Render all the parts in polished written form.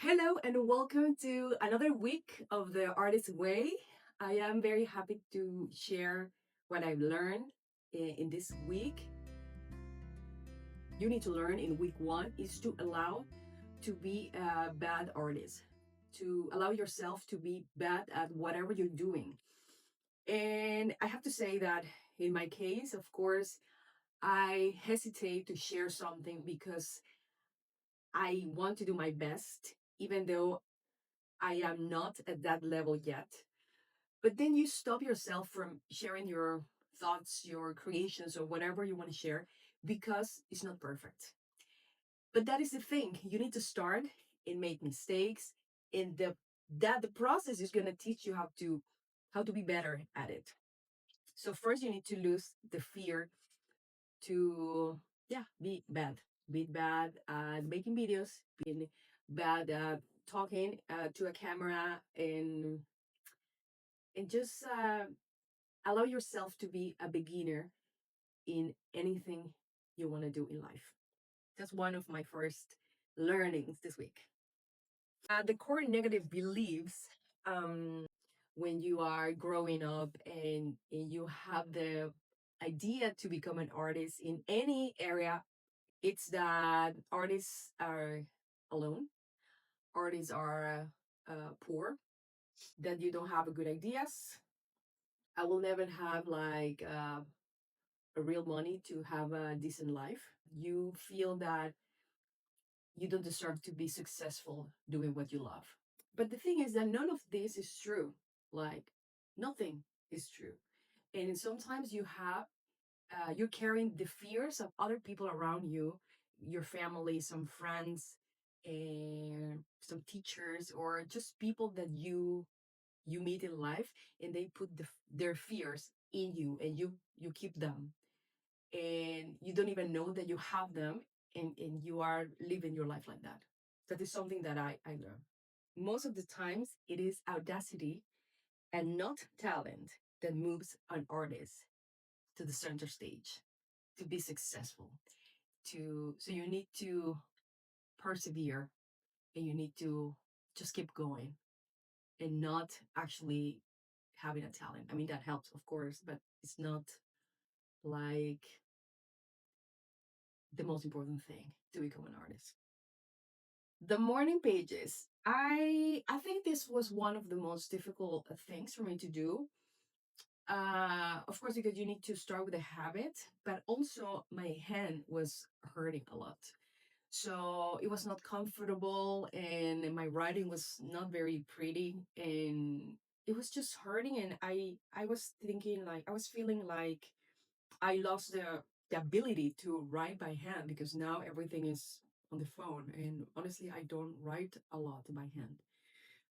Hello and welcome to another week of the Artist Way. I am very happy to share what I've learned in this week. You need to learn in week one is to allow to be a bad artist, to allow yourself to be bad at whatever you're doing. And I have to say that in my case, of course, I hesitate to share something because I want to do my best, even though I am not at that level yet. But then you stop yourself from sharing your thoughts, your creations, or whatever you want to share because it's not perfect. But that is the thing. You need to start and make mistakes, and the process is going to teach you how to be better at it. So first, you need to lose the fear to be bad at making videos, being bad at talking to a camera, and just allow yourself to be a beginner in anything you want to do in life. That's one of my first learnings this week. The core negative beliefs when you are growing up and you have the idea to become an artist in any area, it's that artists are alone, artists are poor, that you don't have good ideas. I will never have like a real money to have a decent life. You feel that you don't deserve to be successful doing what you love. But the thing is that none of this is true. Like nothing is true. And sometimes you're carrying the fears of other people around you, your family, some friends, and some teachers, or just people that you meet in life, and they put their fears in you, and you keep them and you don't even know that you have them, and you are living your life like that. That is something that I learned. Most of the times it is audacity and not talent that moves an artist to the center stage to be successful. So you need to persevere, and you need to just keep going and not actually having a talent. I mean, that helps, of course, but it's not like the most important thing to become an artist. The morning pages. I think this was one of the most difficult things for me to do. Of course, because you need to start with a habit, but also my hand was hurting a lot. So it was not comfortable, and my writing was not very pretty, and it was just hurting. And I was thinking like I was feeling like I lost the ability to write by hand because now everything is on the phone. And honestly, I don't write a lot by hand.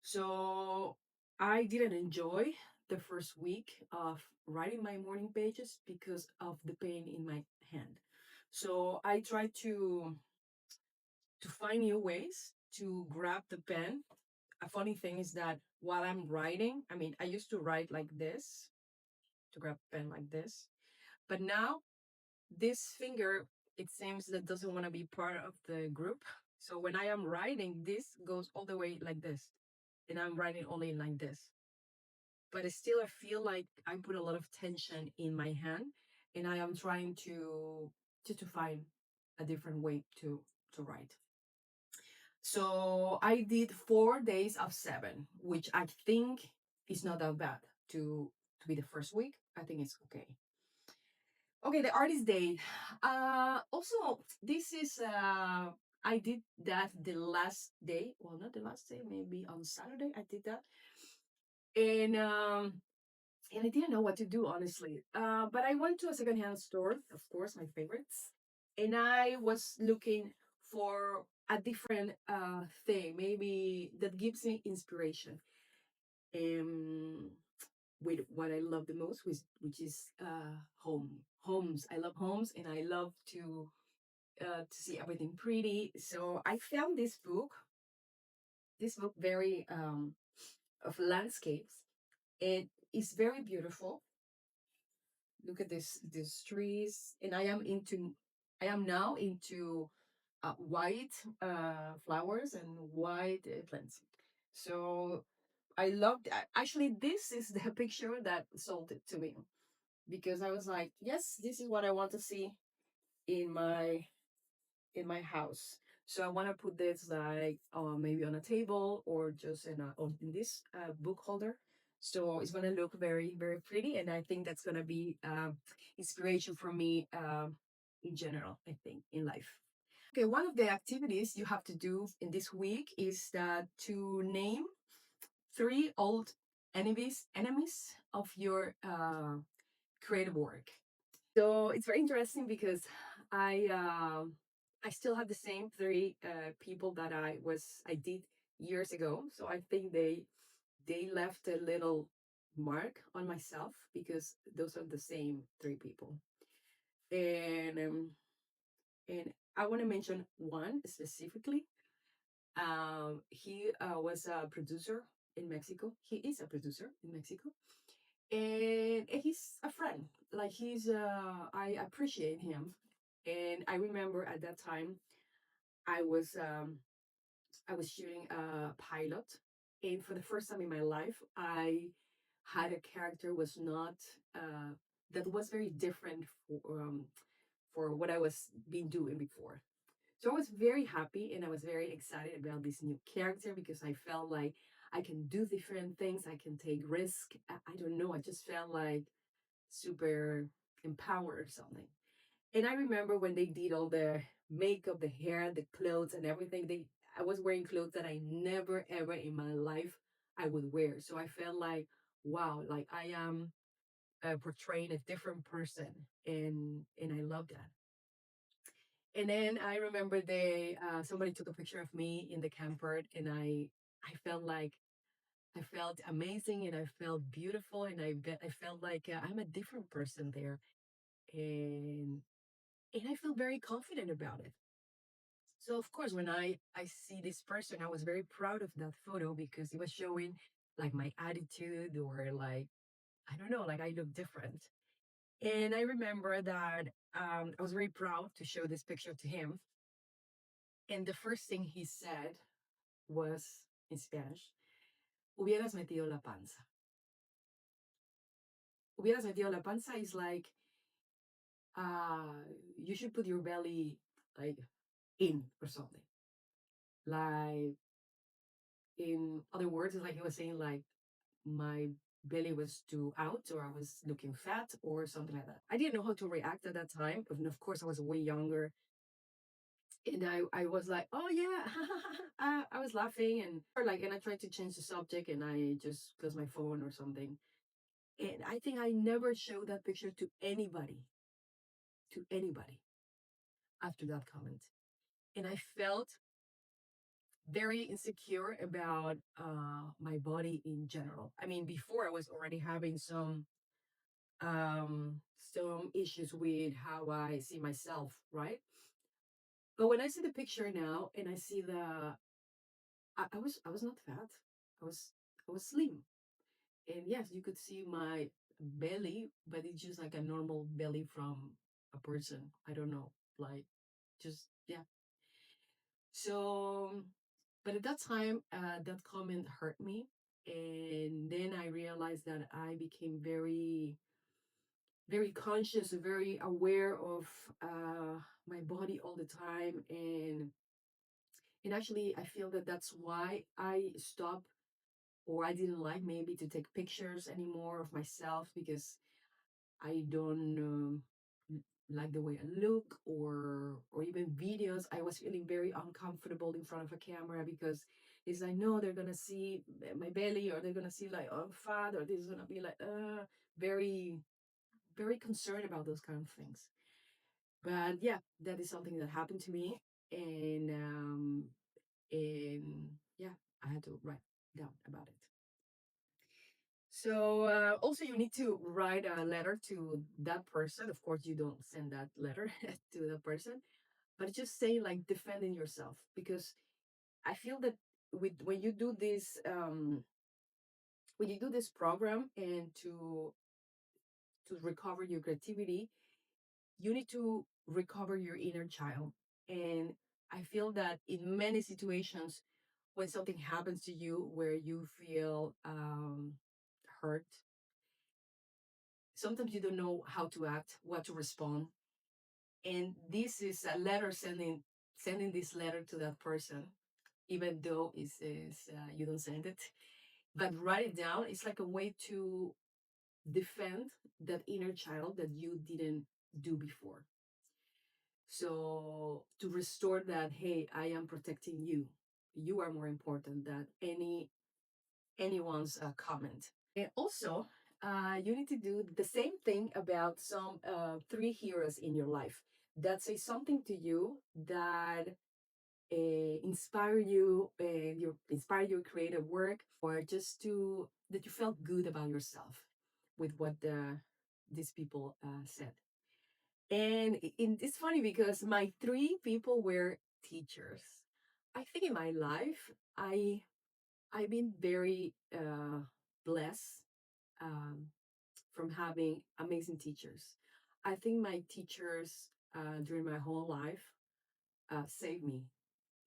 So I didn't enjoy the first week of writing my morning pages because of the pain in my hand. So I tried to find new ways to grab the pen. A funny thing is that while I'm writing, I mean, I used to write like this, to grab a pen like this. But now this finger, it seems that doesn't want to be part of the group. So when I am writing, this goes all the way like this, and I'm writing only like this. But still, I feel like I put a lot of tension in my hand, and I am trying to find a different way to write. So I did 4 days of 7, which I think is not that bad to be the first week. I think it's okay. Okay, the artist day. Also, this is I did that the last day. Well, not the last day, maybe on Saturday I did that. And I didn't know what to do, honestly. But I went to a secondhand store, of course, my favorites, and I was looking for a different thing, maybe that gives me inspiration. Um, with what I love the most, which is homes. I love homes, and I love to see everything pretty. So I found this book very of landscapes. It is very beautiful. Look at these trees, and I am now into white flowers and white plants. So I loved. Actually, this is the picture that sold it to me because I was like, yes, this is what I want to see in my house. So I want to put this like maybe on a table or just in this book holder. So it's gonna look very very pretty, and I think that's gonna be inspiration for me in general. I think in life. Okay, one of the activities you have to do in this week is that to name three old enemies of your creative work. So it's very interesting because I I still have the same three people that I did years ago. So I think they left a little mark on myself because those are the same three people. And and I want to mention one specifically. He was a producer in Mexico. He is a producer in Mexico, and he's a friend. Like I appreciate him, and I remember at that time I was um, I was shooting a pilot, and for the first time in my life, I had a character was not that was very different for what I was been doing before. So I was very happy and I was very excited about this new character because I felt like I can do different things. I can take risk. I don't know. I just felt like super empowered or something. And I remember when they did all the makeup, the hair, the clothes, and everything. I was wearing clothes that I never ever in my life I would wear. So I felt like, wow, like I am portraying a different person, and I love that. And then I remember they somebody took a picture of me in the camper, and I felt like I felt amazing, and I felt beautiful, and I felt like I'm a different person there, and I feel very confident about it. So of course, when I see this person, I was very proud of that photo because it was showing like my attitude or like I don't know, like I look different. And I remember that I was very proud to show this picture to him. And the first thing he said was in Spanish, hubieras metido la panza. Hubieras metido la panza is like, uh, you should put your belly like in or something. Like, in other words, it's like he was saying, like, my belly was too out or I was looking fat or something like that. I didn't know how to react at that time. And of course, I was way younger. And I was like, oh yeah, I was laughing and I tried to change the subject and I just closed my phone or something. And I think I never showed that picture to anybody after that comment. And I felt very insecure about my body in general. I mean, before I was already having some issues with how I see myself, right? But when I see the picture now and I see I was not fat. I was I was slim. And yes, you could see my belly, but it's just like a normal belly from a person. I don't know. Like just yeah. So but at that time, that comment hurt me. And then I realized that I became very very conscious, very aware of my body all the time, and actually, I feel that that's why I stopped or I didn't like maybe to take pictures anymore of myself because I don't like the way I look or even videos. I was feeling very uncomfortable in front of a camera because it's like no, they're gonna see my belly or they're gonna see like oh I'm fat or this is gonna be like very very concerned about those kind of things. But yeah, that is something that happened to me, and yeah, I had to write down about it. So also you need to write a letter to that person. Of course, you don't send that letter to the person, but just say like defending yourself because I feel that with when you do this program and to recover your creativity, you need to recover your inner child. And I feel that in many situations, when something happens to you where you feel hurt, sometimes you don't know how to act, what to respond. And this is a letter sending this letter to that person, even though you don't send it, but write it down. It's like a way to defend that inner child that you didn't do before. So to restore that, hey, I am protecting you. You are more important than anyone's comment. Also, you need to do the same thing about some three heroes in your life that say something to you that inspire you, inspire your creative work, or just to that you felt good about yourself with what these people said. And it's funny because my three people were teachers. I think in my life, I've been very blessed um, from having amazing teachers. I think my teachers during my whole life saved me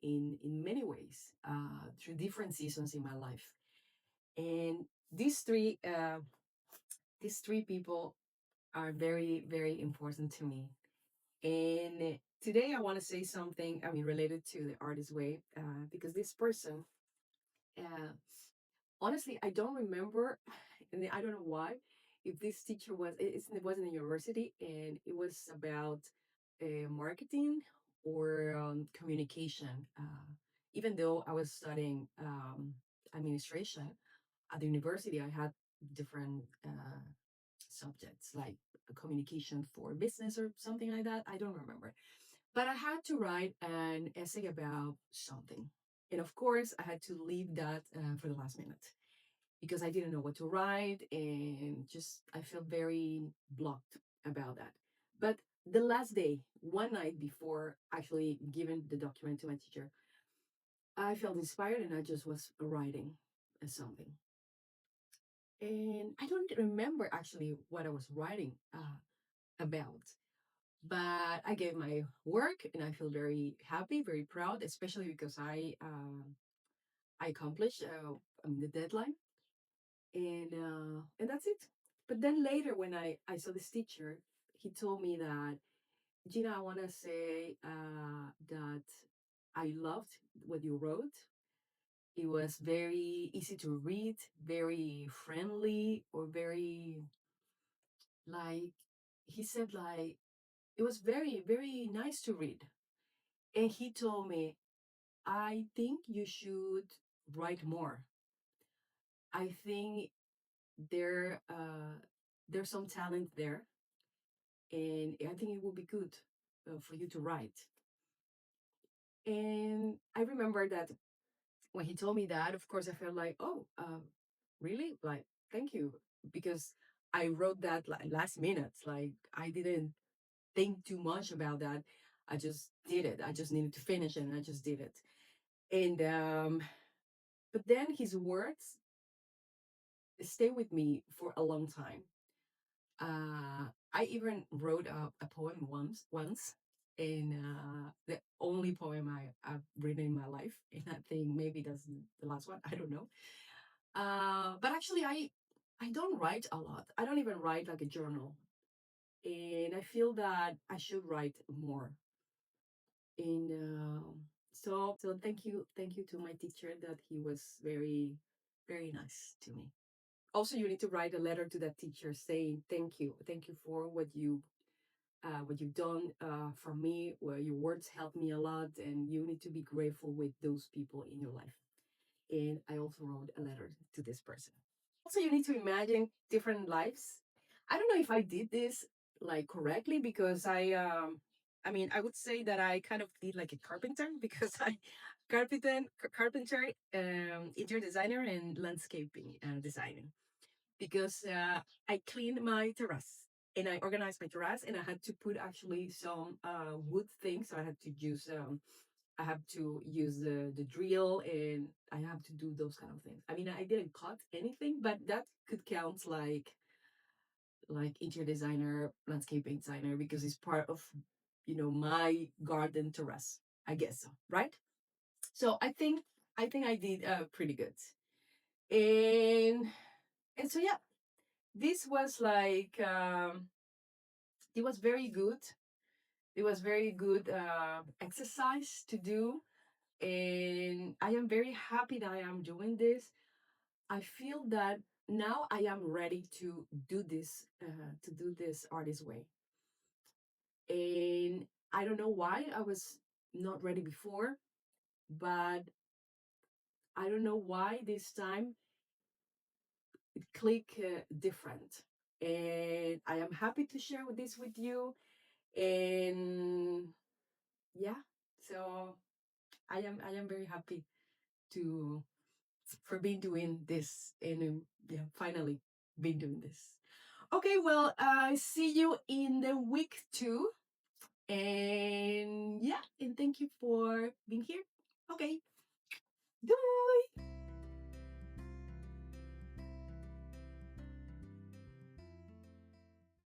in many ways through different seasons in my life. And these three uh, these three people are very very important to me. And today I want to say something, I mean, related to the artist way, because this person, uh, honestly, I don't remember, and I don't know why. If this teacher it was in a university, and it was about marketing or communication. Even though I was studying administration at the university, I had different subjects like communication for business or something like that. I don't remember. But I had to write an essay about something. And of course, I had to leave that for the last minute because I didn't know what to write and just I felt very blocked about that. But the last day, one night before actually giving the document to my teacher, I felt inspired and I just was writing something. And I don't remember actually what I was writing about. But I gave my work and I feel very happy, very proud, especially because I accomplished the deadline, and that's it. But then later, when I saw this teacher, he told me that, Gina, I want to say that I loved what you wrote. It was very easy to read, very friendly, or very like he said like it was very very nice to read. And he told me, I think you should write more. I think there there's some talent there, and I think it would be good for you to write. And I remember that when he told me that, of course, I felt like, oh, really? Like, thank you, because I wrote that like last minute. Like, I didn't think too much about that. I just did it. I just needed to finish it, and I just did it. And but then his words stay with me for a long time. I even wrote a poem once, and the only poem I've written in my life, and I think maybe that's the last one. I don't know. But actually, I don't write a lot. I don't even write like a journal, and I feel that I should write more. And so thank you to my teacher that he was very very nice to me. Also, you need to write a letter to that teacher saying thank you for what you've done for me, where your words helped me a lot, and you need to be grateful with those people in your life. And I also wrote a letter to this person. Also, you need to imagine different lives. I don't know if I did this like correctly because I mean, I would say that I kind of did like a carpenter because I carpenter, interior designer, and landscaping designer because I cleaned my terrace and I organized my terrace and I had to put actually some wood things. So I have to use the drill and I have to do those kind of things. I mean, I didn't cut anything, but that could count like interior designer, landscaping designer because it's part of my garden terrace. I guess so, right? So I think I did pretty good. And so yeah, this was like it was very good. It was very good exercise to do, and I am very happy that I am doing this. I feel that now I am ready to do this artist way. And I don't know why I was not ready before, but I don't know why this time it click different. And I am happy to share this with you. And yeah, so I am very happy to for being doing this, and yeah, finally been doing this. Okay, well, see you in the week 2. And yeah, and thank you for being here. Okay, bye.